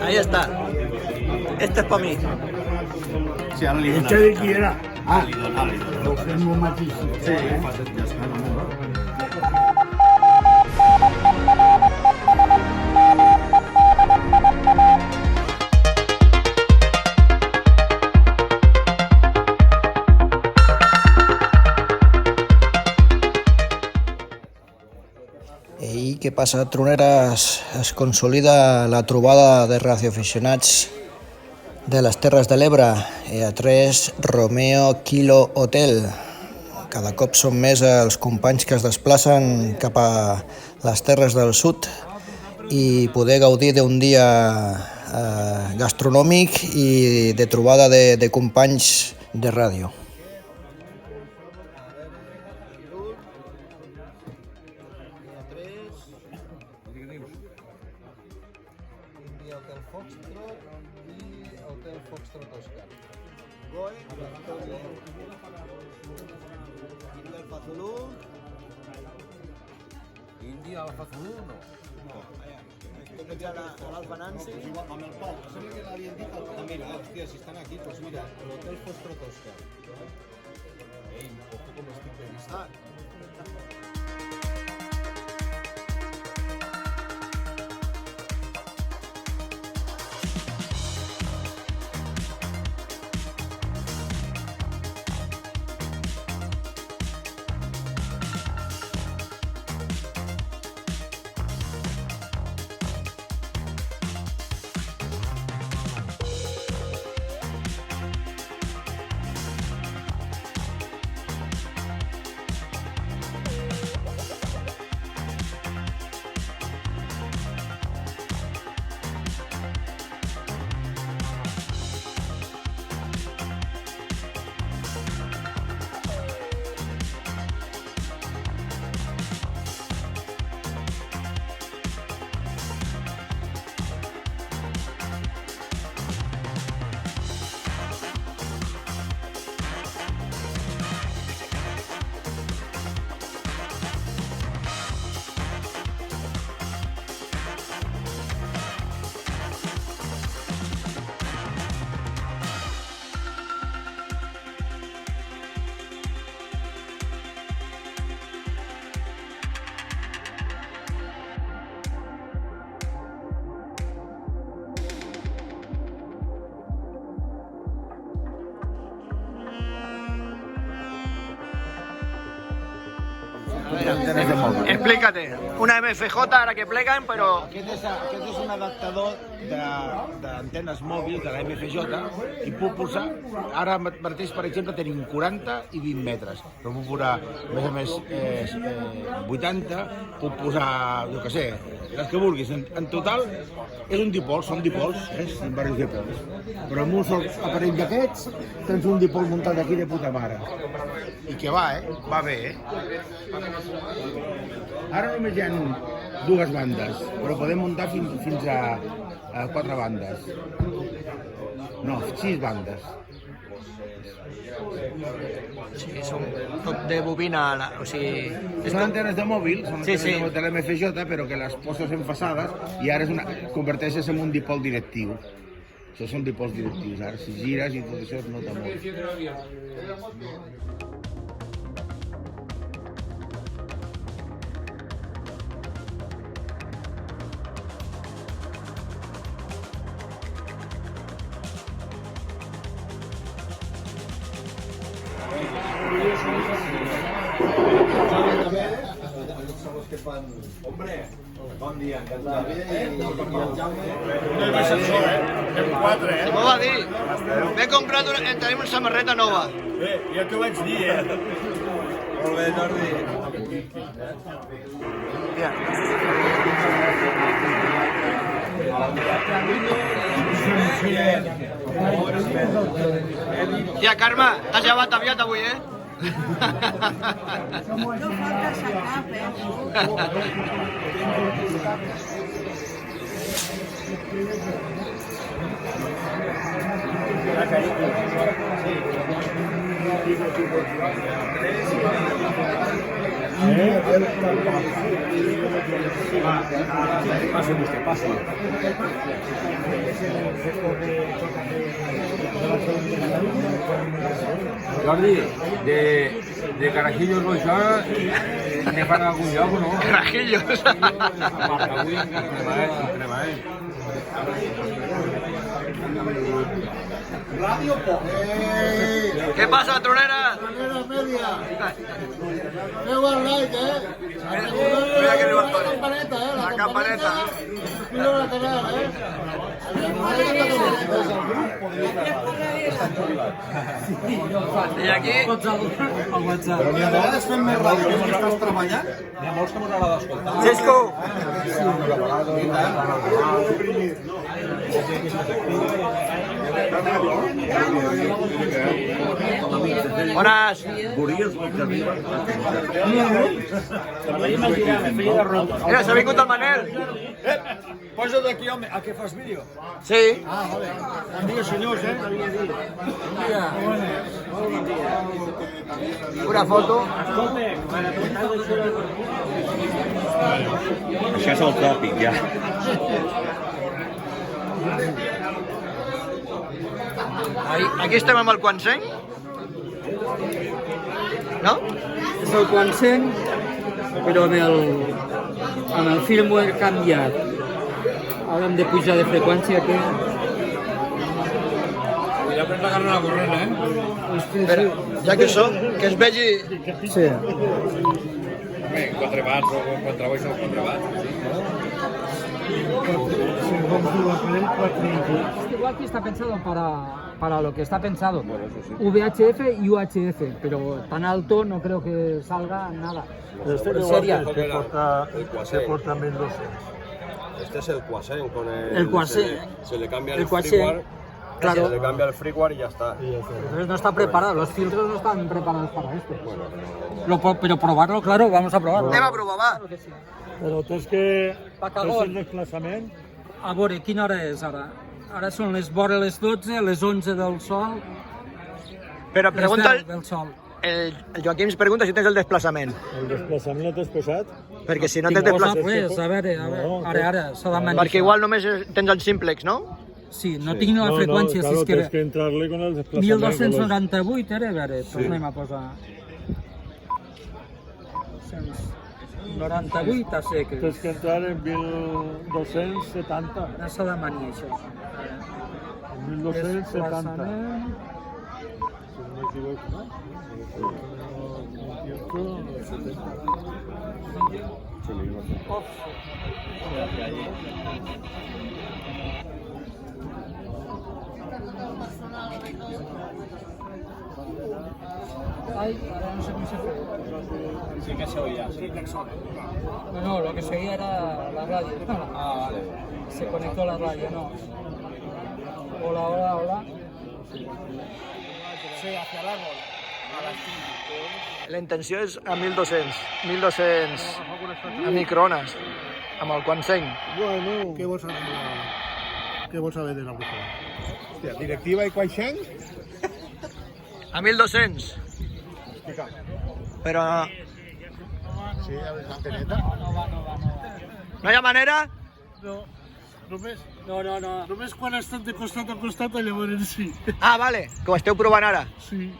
Ahí está. Este es para mí. Sí, ara li dones. ¿Este de qui era? Ara li dones. Ho fem el mateix. Sí, ja està. I què passa, troneres? Es consolida la trobada de radioaficionats de les Terres de l'Ebre, EA3 Romeo Kilo Hotel. Cada cop són més els companys que es desplacen cap a les Terres del Sud i poder gaudir d'un dia gastronòmic i de trobada de companys de ràdio. Hotel Foxtrot i Hotel Foxtrot Oscar. Goe, India Alfa Zulu. India Alfa Zulu, no. Esto que ya l'Alfa Nancy. Amb el Pol, sembla que l'havien dit. Mira, hòstia, si estan aquí, doncs mira, l'Hotel Foxtrot Oscar. Ei, ojo com estic de vista. Explícate. Una MFJ ara que pleguen, però... Aquest és un adaptador d'antenes mòbils de la MFJ i puc posar, ara mateix per exemple tenim 40 i 20 metres, però puc posar a més 80, puc posar, jo què sé, les que vulguis. En total és un dipol, són dipols, són diversos dipols, però amb un sol aparell d'aquests tens un dipol muntat aquí de puta mare. I que va, va bé, Ara només hi ha dues bandes, però podem muntar fins a 4 bandes. No, 6 bandes. Sí, són tot de bobina, o sigui... Són antenes de mòbil, són Sí, antenes sí. de l'MFJ, però que les poses enfasades i ara converteixes en un dipol directiu. Això són dipols directius, ara si gires i tot això es nota molt. Hombre, bon dia, encantat. Fem 4, M'ho va dir. M'he comprat tenim una samarreta nova. Bé, ja t'ho vaig dir, Molt bé, Jordi. Ja. Ja, Carme, t'has llevat aviat avui, No falta cap, Jordi, de Carajillos o això, ne fan a algun lloc o no? Carajillos. Avui encara ¿Qué pasa, Tronera? Feu el like, Mira que la campaneta, La campaneta. Suscribiu al canal, I aquí... Però n'hi ha de vegades fem més ràdio que estàs treballant. N'hi ha molts que m'ho agrada d'escoltar. Xisco! Bones! Mira, s'ha vingut el Manel. Posa't aquí, home. A què fas vídeo? Sí. Bon dia, senyors, Una foto. Això és el tòpic, ja. Aquí estem amb el Quanseny. No? És el Quanseny, però amb el firmware canviat. Ara hem de pujar de freqüència que... Ja prens la carn a la corrent, Espera, ja que som, que es vegi... Sí. Home, 4 watts o 4 watts o 4 watts. Igual que está pensado para lo que está pensado. VHF y UHF, pero tan alto no creo que salga nada. En serio. Se porta 1200. Este es el Quasen con El Quasen. Se le cambia El el Quasen. freeware. Claro. Se le cambia el freeware y ya está. Entonces no está preparado, los filtros no están preparados para esto. Pero probarlo, claro, vamos a probarlo. Anem a provar, va. Però tens que... Pa cagón. el desplaçament. A veure, quina hora és ara? Ara són les vora les 12, les 11 del sol, Però les pregunta... 10 del sol. El Joaquim es pregunta si tens el desplaçament. El desplaçament no t'has posat? Perquè si no Tinc tens posat, desplaçament... pues, a veure, ara, s'ha de manejar. Perquè igual només tens el simplex, no? Sí, no tinc la freqüència, si claro, és que... tens que entrar-li con el desplaçament. 1298 era, a veure, tornem a posar... 98 a seques. Tens que entrar en 1270. Ara s'ha de maniar això. 1270. Desplaçament. Si no m'equivoco, no? 28, Ay, ahora no sé cómo se fue. Sí que se oía, sí que se oía. No, lo que se oía era la radio. Ah, vale. Se conectó la radio, no. Hola, hola, hola. Sí, hacia el árbol. La intenció és a 1200. 1200 a microones. Amb el Quanseny. Bueno, què vols saber de la brújula? Hòstia, directiva i Quaixent? A 1200. Però Sí, a l'anteneta. no hi ha manera? No, només, No. només quan estan de costat a costat, llavors sí. Ah, vale, que ho esteu provant ara. Sí.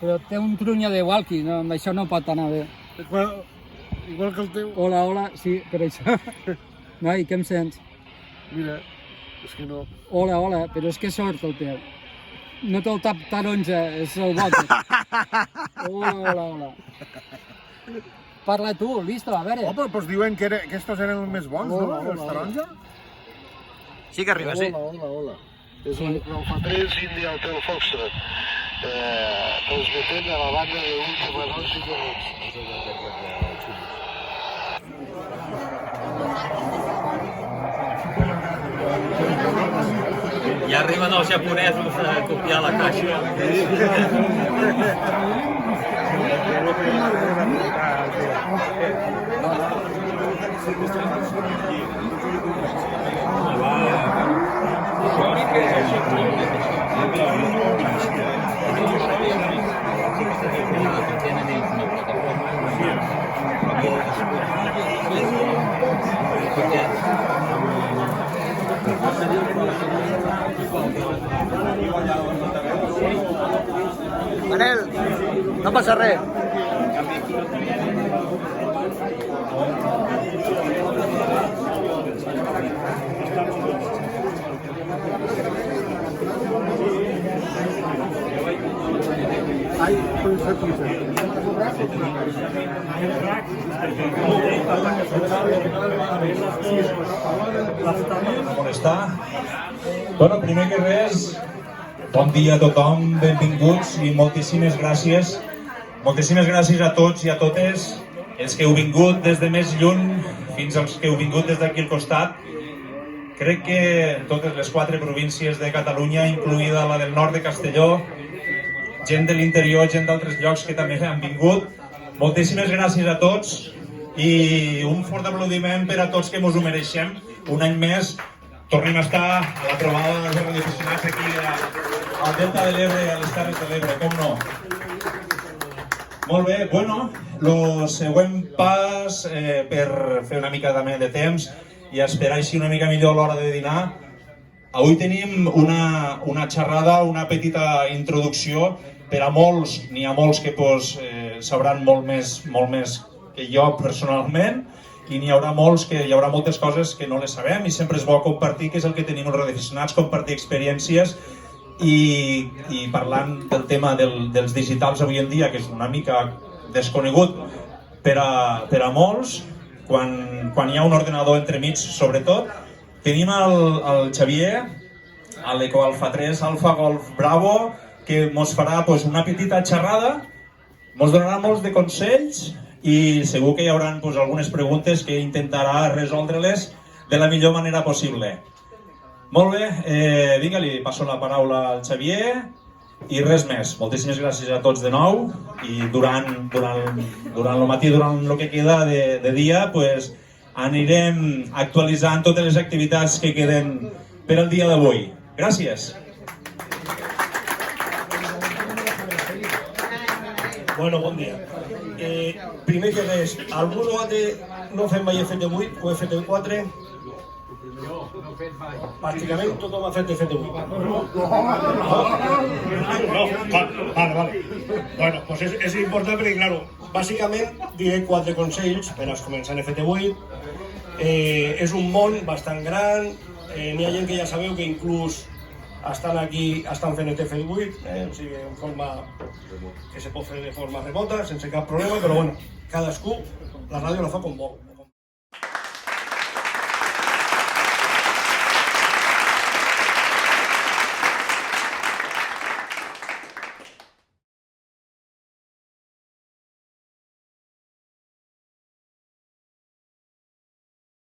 Però té un trunya de walkie, no, amb això no pot anar bé. Igual que el teu. Hola, hola, sí, per això. Noi, què em sents? Mira, és que no. Hola, hola, però és que sort el teu. No té el tap taronja, és el bote. Hola, hola. Parla tu, listo, a veure. Home, doncs diuen que aquests eren els més bons, no? Els taronja? Sí que arriba, sí. Hola. És Sí. l'Alfa 3 India Hotel Foxtrot. Transmetent a la banda de Última Noche de Ja arriben els japonesos a copiar la caixa. Manel, no passa res. Ai, puede ser, puede ser. On està? Bueno, primer que res, bon dia a tothom, benvinguts i moltíssimes gràcies. Moltíssimes gràcies a tots i a totes els que heu vingut des de més lluny fins als que heu vingut des d'aquí al costat. Crec que totes les 4 províncies de Catalunya, incluïda la del nord de Castelló, gent de l'interior, gent d'altres llocs que també han vingut. Moltíssimes gràcies a tots i un fort aplaudiment per a tots que mos ho mereixem. Un any més tornem a estar a la trobada de radioaficionats aquí al Delta de l'Ebre, a les Terres de l'Ebre, com no? Molt bé, bueno, el següent pas per fer una mica també de temps i esperar així una mica millor a l'hora de dinar. Avui tenim una xerrada, una petita introducció per a molts, n'hi ha molts que sabran molt més que jo personalment, i n'hi haurà molts que hi haurà moltes coses que no les sabem i sempre és bo compartir, que és el que tenim els radioaficionats, compartir experiències i parlant del tema dels digitals avui en dia, que és una mica desconegut per a molts, quan hi ha un ordinador entremig sobretot. Tenim el Xavier, a l'Eco Alfa 3 Alfa Golf Bravo, que ens farà una petita xerrada, ens donarà molts de consells i segur que hi haurà algunes preguntes que intentarà resoldre-les de la millor manera possible. Molt bé, vinga, li passo la paraula al Xavier i res més. Moltíssimes gràcies a tots de nou i durant el matí, durant el que queda de dia, anirem actualitzant totes les activitats que queden per al dia d'avui. Gràcies. Bueno, bon dia. Primer que res, algú no fem mai FT8 o FT4? Pràcticament tothom ha fet FT8. No, vale. Bueno, pues és important perquè, claro, bàsicament diré 4 consells per als començar en FT8. És un món bastant gran, n'hi ha gent que ja sabeu que inclús estan fent FT8, o sigui, en forma que se pot fer de forma remota, sense cap problema, però bueno, cadascú la ràdio la fa com vol.